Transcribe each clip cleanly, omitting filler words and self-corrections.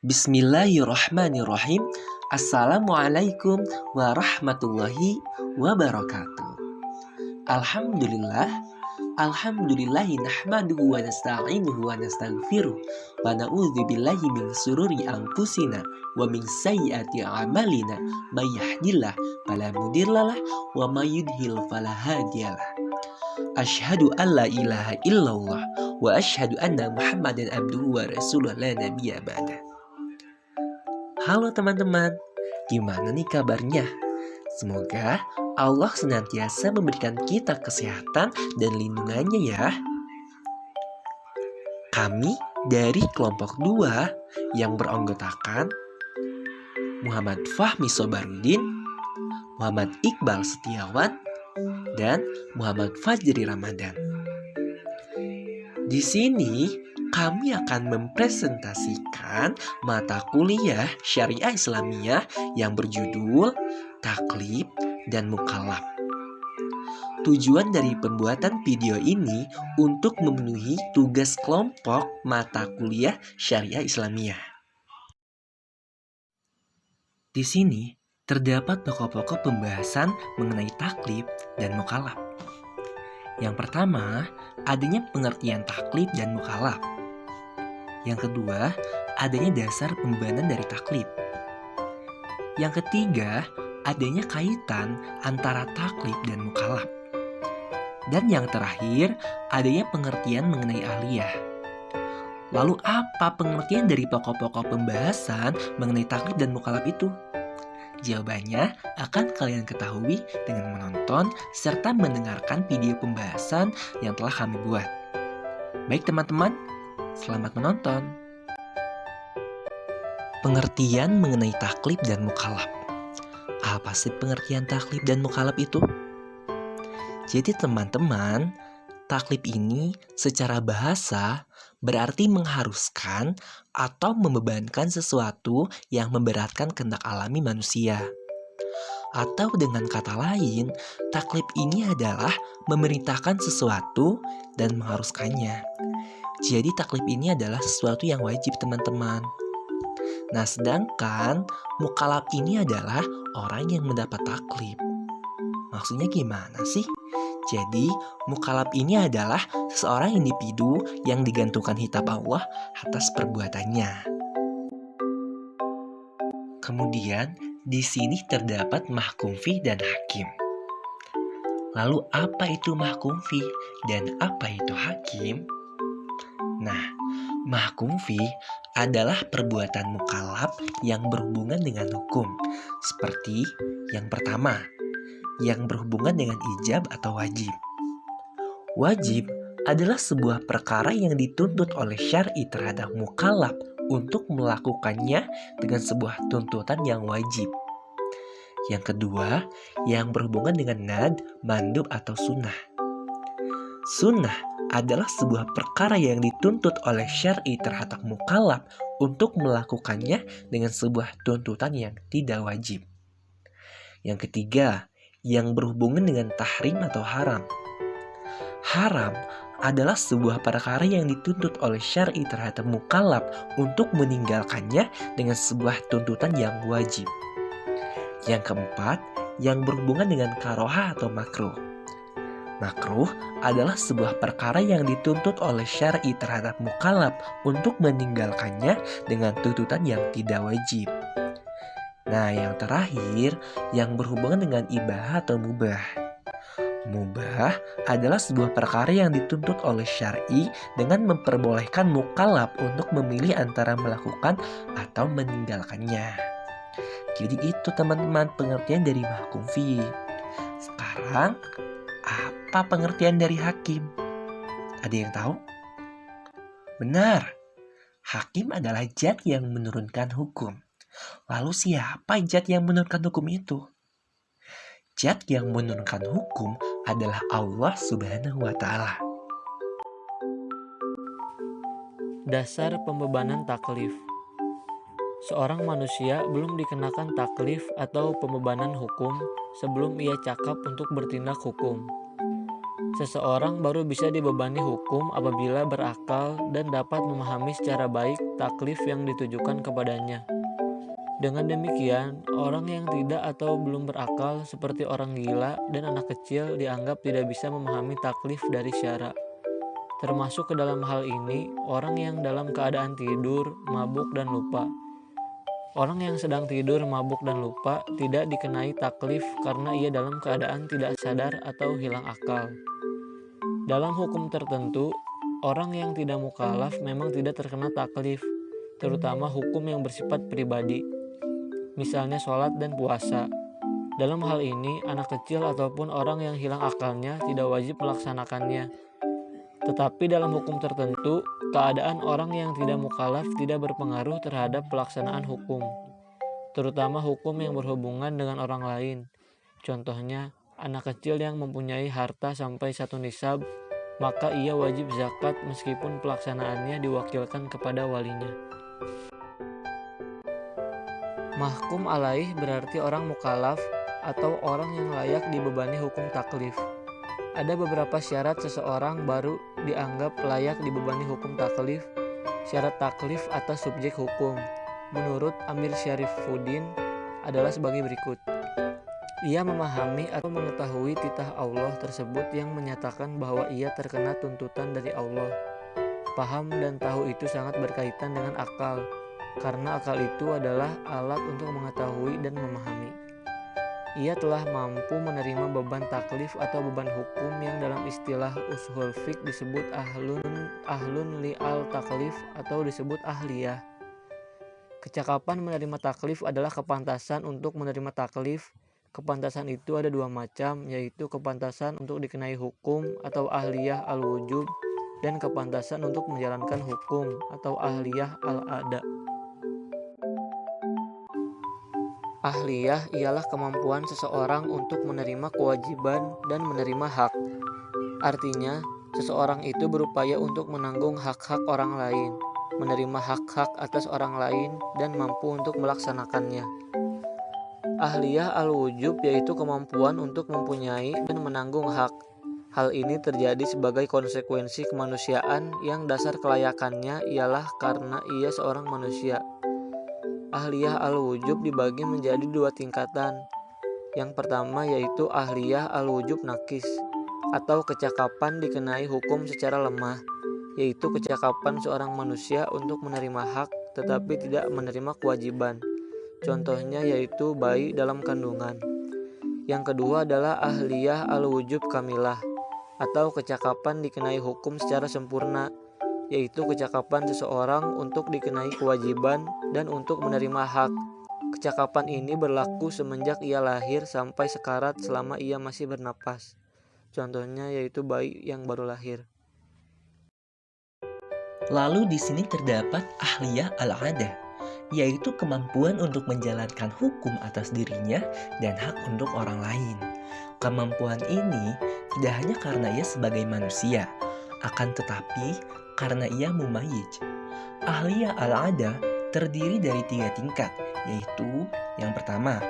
Bismillahirrahmanirrahim. Assalamualaikum warahmatullahi wabarakatuh. Alhamdulillah. Alhamdulillahi nahmaduhu wa nasta'inuhu wa nastaghfiruh wa na'udzu billahi min sururi anfusina wa min sayyiati a'malina may yahdihillahu fala mudhillalah wa may yudhlil fala hadiyalah. Asyhadu an la ilaha illallah wa asyhadu anna Muhammadan abduhu wa rasuluh la nabiyya ba'da. Halo teman-teman, gimana nih kabarnya? Semoga Allah senantiasa memberikan kita kesehatan dan lindungannya ya. Kami dari kelompok 2 yang beranggotakan Muhammad Fahmi Sobarudin, Muhammad Iqbal Setiawan, dan Muhammad Fajri Ramadan. Di sini kami akan mempresentasikan mata kuliah Syariah Islamiyah yang berjudul Taklif dan Mukallaf. Tujuan dari pembuatan video ini untuk memenuhi tugas kelompok mata kuliah Syariah Islamiyah. Di sini terdapat pokok-pokok pembahasan mengenai taklif dan mukallaf. Yang pertama, adanya pengertian taklif dan mukallaf. Yang kedua, adanya dasar pembebanan dari taklif. Yang ketiga, adanya kaitan antara taklif dan mukallaf. Dan yang terakhir, adanya pengertian mengenai ahliyah. Lalu apa pengertian dari pokok-pokok pembahasan mengenai taklif dan mukallaf itu? Jawabannya akan kalian ketahui dengan menonton serta mendengarkan video pembahasan yang telah kami buat. Baik teman-teman, selamat menonton. Pengertian mengenai taklif dan mukallaf. Apa sih pengertian taklif dan mukallaf itu? Jadi teman-teman, taklif ini secara bahasa berarti mengharuskan atau membebankan sesuatu yang memberatkan kehendak alami manusia. Atau dengan kata lain, taklif ini adalah memerintahkan sesuatu dan mengharuskannya. Jadi taklif ini adalah sesuatu yang wajib teman-teman. Nah sedangkan mukallaf ini adalah orang yang mendapat taklif. Maksudnya gimana sih? Jadi, mukallaf ini adalah seseorang individu yang digantungkan hitab Allah atas perbuatannya. Kemudian, di sini terdapat mahkum fi dan hakim. Lalu, apa itu mahkum fi dan apa itu hakim? Nah, mahkum fi adalah perbuatan mukallaf yang berhubungan dengan hukum. Seperti yang pertama, yang berhubungan dengan ijab atau wajib. Wajib adalah sebuah perkara yang dituntut oleh syar'i terhadap mukallaf untuk melakukannya dengan sebuah tuntutan yang wajib. Yang kedua, yang berhubungan dengan nad, mandub atau sunnah. Sunnah adalah sebuah perkara yang dituntut oleh syar'i terhadap mukallaf untuk melakukannya dengan sebuah tuntutan yang tidak wajib. Yang ketiga, yang berhubungan dengan tahrim atau haram. Haram adalah sebuah perkara yang dituntut oleh syar'i terhadap mukallaf untuk meninggalkannya dengan sebuah tuntutan yang wajib. Yang keempat, yang berhubungan dengan karohah atau makruh. Makruh adalah sebuah perkara yang dituntut oleh syar'i terhadap mukallaf untuk meninggalkannya dengan tuntutan yang tidak wajib. Nah, yang terakhir, yang berhubungan dengan ibah atau mubah. Mubah adalah sebuah perkara yang dituntut oleh syar'i dengan memperbolehkan mukallaf untuk memilih antara melakukan atau meninggalkannya. Jadi itu teman-teman pengertian dari mahkum fi. Sekarang, apa pengertian dari hakim? Ada yang tahu? Benar, hakim adalah zat yang menurunkan hukum. Lalu siapa zat yang menurunkan hukum itu? Zat yang menurunkan hukum adalah Allah Subhanahu wa Ta'ala. Dasar pembebanan taklif. Seorang manusia belum dikenakan taklif atau pembebanan hukum sebelum ia cakap untuk bertindak hukum. Seseorang baru bisa dibebani hukum apabila berakal dan dapat memahami secara baik taklif yang ditujukan kepadanya. Dengan demikian, orang yang tidak atau belum berakal seperti orang gila dan anak kecil dianggap tidak bisa memahami taklif dari syara. Termasuk ke dalam hal ini, orang yang dalam keadaan tidur, mabuk, dan lupa. Orang yang sedang tidur, mabuk, dan lupa tidak dikenai taklif karena ia dalam keadaan tidak sadar atau hilang akal. Dalam hukum tertentu, orang yang tidak mukallaf memang tidak terkena taklif, terutama hukum yang bersifat pribadi, misalnya sholat dan puasa. Dalam hal ini, anak kecil ataupun orang yang hilang akalnya tidak wajib melaksanakannya. Tetapi dalam hukum tertentu, keadaan orang yang tidak mukallaf tidak berpengaruh terhadap pelaksanaan hukum, terutama hukum yang berhubungan dengan orang lain. Contohnya, anak kecil yang mempunyai harta sampai 1 nisab, maka ia wajib zakat meskipun pelaksanaannya diwakilkan kepada walinya. Mahkum alaih berarti orang mukallaf atau orang yang layak dibebani hukum taklif. Ada beberapa syarat seseorang baru dianggap layak dibebani hukum taklif. Syarat taklif atas subjek hukum, menurut Amir Syarifuddin, adalah sebagai berikut. Ia memahami atau mengetahui titah Allah tersebut yang menyatakan bahwa ia terkena tuntutan dari Allah. Paham dan tahu itu sangat berkaitan dengan akal, karena akal itu adalah alat untuk mengetahui dan memahami. Ia telah mampu menerima beban taklif atau beban hukum yang dalam istilah ushul fiqh disebut ahlun li'al taklif atau disebut ahliyah. Kecakapan menerima taklif adalah kepantasan untuk menerima taklif. Kepantasan itu ada 2 macam, yaitu kepantasan untuk dikenai hukum atau ahliyah al-wujub dan kepantasan untuk menjalankan hukum atau ahliyah al-ada. Ahliyah ialah kemampuan seseorang untuk menerima kewajiban dan menerima hak. Artinya, seseorang itu berupaya untuk menanggung hak-hak orang lain, menerima hak-hak atas orang lain, dan mampu untuk melaksanakannya. Ahliyah al-wujub yaitu kemampuan untuk mempunyai dan menanggung hak. Hal ini terjadi sebagai konsekuensi kemanusiaan yang dasar kelayakannya ialah karena ia seorang manusia. Ahliyah al-wujub dibagi menjadi 2 tingkatan. Yang pertama yaitu ahliyah al-wujub nakis, atau kecakapan dikenai hukum secara lemah, yaitu kecakapan seorang manusia untuk menerima hak tetapi tidak menerima kewajiban. Contohnya yaitu bayi dalam kandungan. Yang kedua adalah ahliyah al-wujub kamilah, atau kecakapan dikenai hukum secara sempurna, yaitu kecakapan seseorang untuk dikenai kewajiban dan untuk menerima hak. Kecakapan ini berlaku semenjak ia lahir sampai sekarat selama ia masih bernapas. Contohnya yaitu bayi yang baru lahir. Lalu di sini terdapat ahliyah al-'adah, yaitu kemampuan untuk menjalankan hukum atas dirinya dan hak untuk orang lain. Kemampuan ini tidak hanya karena ia sebagai manusia, akan tetapi karena ia mumayyiz. Ahliyah al-'adah terdiri dari 3 tingkat, yaitu yang pertama,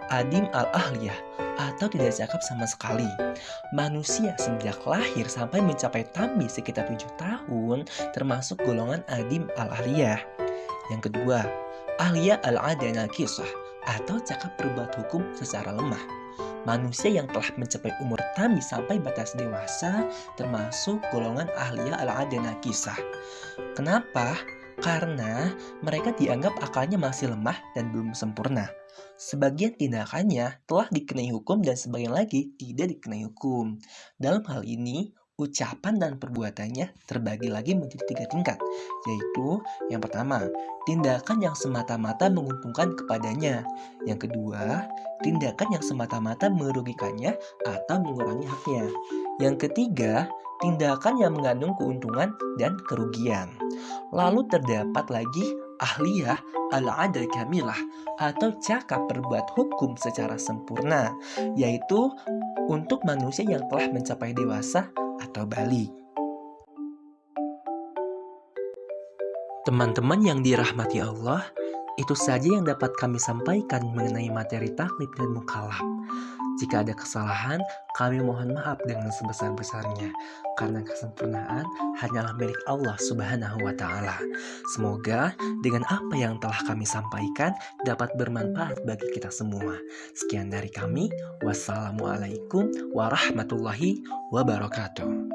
adim al-ahliyah atau tidak cakap sama sekali. Manusia sejak lahir sampai mencapai tamyiz sekitar 7 tahun termasuk golongan adim al-ahliyah. Yang kedua, ahliyah al-'adah nakisah atau cakap berbuat hukum secara lemah. Manusia yang telah mencapai umur tamyiz sampai batas dewasa termasuk golongan ahliyah al-'adah nakisah. Kenapa? Karena mereka dianggap akalnya masih lemah dan belum sempurna. Sebagian tindakannya telah dikenai hukum dan sebagian lagi tidak dikenai hukum. Dalam hal ini, ucapan dan perbuatannya terbagi lagi menjadi 3 tingkat, yaitu yang pertama, tindakan yang semata-mata menguntungkan kepadanya. Yang kedua, tindakan yang semata-mata merugikannya atau mengurangi haknya. Yang ketiga, tindakan yang mengandung keuntungan dan kerugian. Lalu terdapat lagi ahliyah al-'adah kamilah atau cakap berbuat hukum secara sempurna, yaitu untuk manusia yang telah mencapai dewasa atau baligh. Teman-teman yang dirahmati Allah, itu saja yang dapat kami sampaikan mengenai materi taklif dan mukallaf. Jika ada kesalahan, kami mohon maaf dengan sebesar-besarnya, karena kesempurnaan hanyalah milik Allah Subhanahu wa Ta'ala. Semoga dengan apa yang telah kami sampaikan dapat bermanfaat bagi kita semua. Sekian dari kami, wassalamualaikum warahmatullahi wabarakatuh.